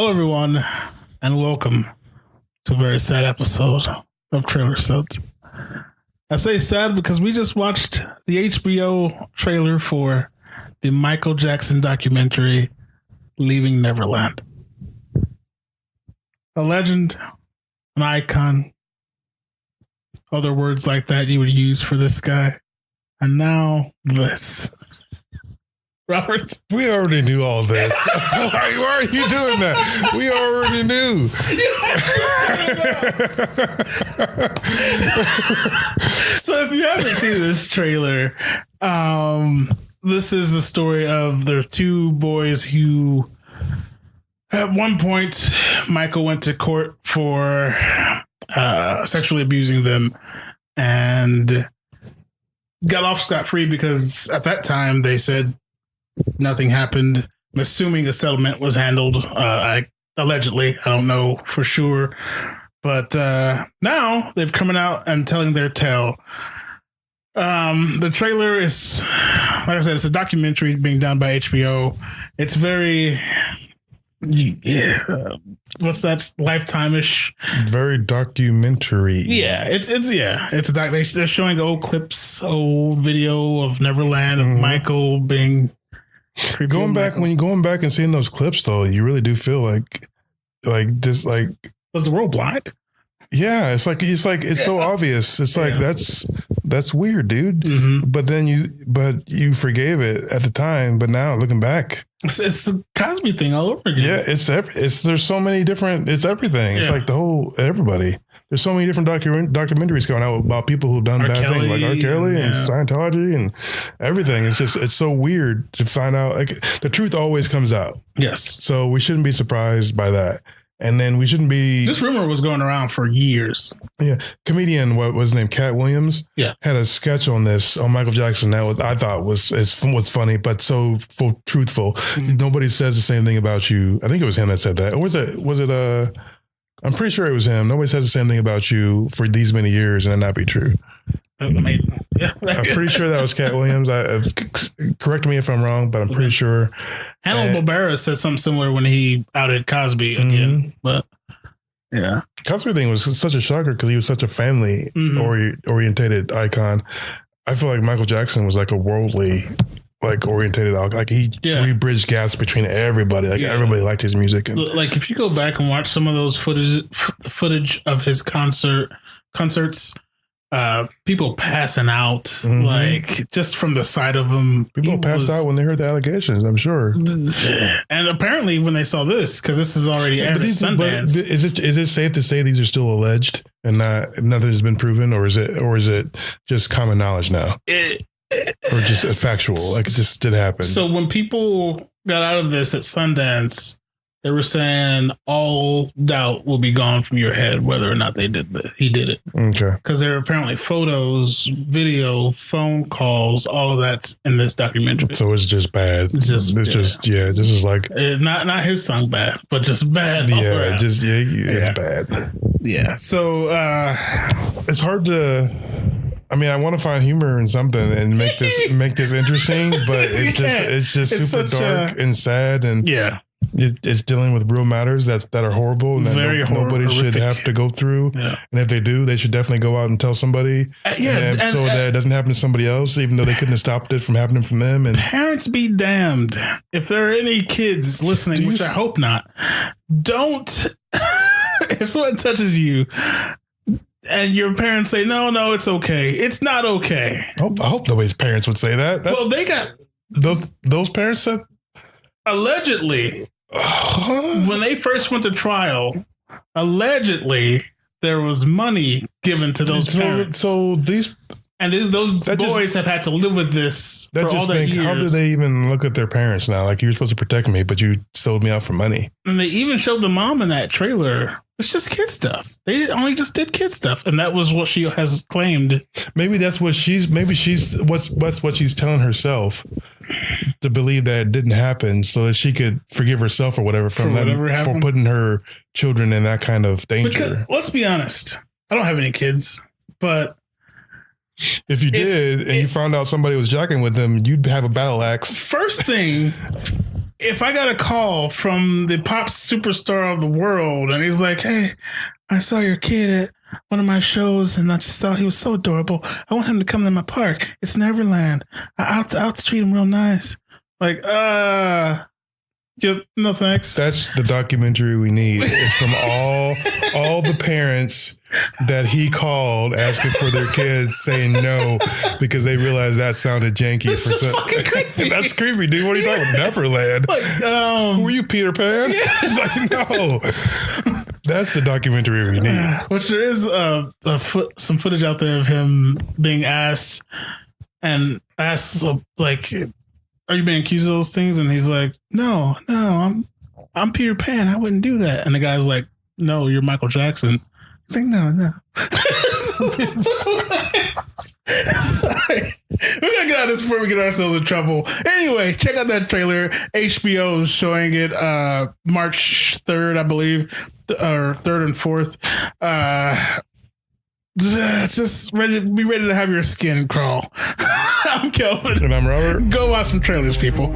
Hello, everyone, and welcome to a very sad episode of Trailersodes. I say sad because we just watched the HBO trailer for the Michael Jackson documentary, Leaving Neverland. A legend, an icon, other words like that you would use for this guy. And now this. Robert? We already knew all this. Why are you doing that? We already knew. So if you haven't seen this trailer, this is the story of the two boys who, at one point, Michael went to court for sexually abusing them and got off scot-free because at that time they said nothing happened. I'm assuming a settlement was handled. Allegedly, I don't know for sure, but now they've coming out and telling their tale. The trailer is, like I said, it's a documentary being done by HBO. It's very, what's that? Lifetime-ish. Very documentary. Yeah, it's a doc. They're showing old clips, old video of Neverland of Michael being. Going back and seeing those clips, though, you really do feel like was the world blind? Yeah, it's so obvious. It's like that's weird, dude. Mm-hmm. But you forgave it at the time, but now looking back, it's the Cosby thing all over again. Yeah, there's so many different. It's everything. It's like the whole everybody. There's so many different documentaries coming out about people who've done bad things, like R. Kelly and Scientology and everything. It's so weird to find out. Like the truth always comes out. Yes. So we shouldn't be surprised by that. And then we shouldn't be. This rumor was going around for years. Yeah, comedian, what was his name? Cat Williams. Yeah, had a sketch on Michael Jackson that I thought was funny, but so truthful. Mm-hmm. Nobody says the same thing about you. I think it was him that said that, or was it? I'm pretty sure it was him. Nobody says the same thing about you for these many years and it not be true. I mean, yeah. I'm pretty sure that was Cat Williams. Correct me if I'm wrong, but I'm pretty sure. Hannibal Barbera said something similar when he outed Cosby again. But yeah, Cosby thing was such a shocker because he was such a family orientated icon. I feel like Michael Jackson was like a worldly orientated, like he bridged gaps between everybody. Everybody liked his music. And like if you go back and watch some of those footage of his concerts, people passing out, like just from the sight of him. People passed out when they heard the allegations, I'm sure. And apparently when they saw this, because this is already aired at Sundance. Is it safe to say these are still alleged and nothing has been proven, or is it just common knowledge now? Or just factual, like it just did happen. So when people got out of this at Sundance, they were saying all doubt will be gone from your head whether or not he did it. Okay. Because there are apparently photos, video, phone calls, all of that's in this documentary. So it's just bad. This is like not his song bad, but just bad. Yeah, it's bad. Yeah. So it's hard to. I mean, I want to find humor in something and make this interesting, but it's just super dark and sad, and it's dealing with real matters that are horrible and that nobody should have to go through. Yeah. And if they do, they should definitely go out and tell somebody, so that it doesn't happen to somebody else, even though they couldn't have stopped it from happening from them. And parents be damned if there are any kids listening, which I hope not. Don't if someone touches you. And your parents say, no, it's okay. It's not okay. I hope nobody's parents would say that. Well, they got... Those parents said... Allegedly, when they first went to trial, allegedly, there was money given to those parents. So these... And those boys have had to live with this for all their years. How do they even look at their parents now? Like, you're supposed to protect me, but you sold me out for money. And they even showed the mom in that trailer. It's just kid stuff. They only just did kid stuff. And that was what she has claimed. Maybe that's what what's what she's telling herself, to believe that it didn't happen so that she could forgive herself or whatever for putting her children in that kind of danger. Because let's be honest, I don't have any kids, but if you did and you found out somebody was jacking with them, you'd have a battle axe. First thing, if I got a call from the pop superstar of the world and he's like, hey, I saw your kid at one of my shows and I just thought he was so adorable. I want him to come to my park. It's Neverland. I'll treat him real nice. Like, no thanks. That's the documentary we need. It's from all the parents that he called asking for their kids saying no because they realized that sounded janky. It's just fucking creepy. That's creepy, dude. What are you talking about? Neverland. Like, who were you, Peter Pan? Yeah. It's like, no. That's the documentary we need. Which there is some footage out there of him being asked like, are you being accused of those things? And he's like, no, I'm Peter Pan. I wouldn't do that. And the guy's like, no, you're Michael Jackson. He's like, no. Sorry. We're going to get out of this before we get ourselves in trouble. Anyway, check out that trailer. HBO is showing it March 3rd, I believe, or 3rd and 4th. Just be ready to have your skin crawl. I'm Kelvin. And I'm Robert. Go watch some trailers, people.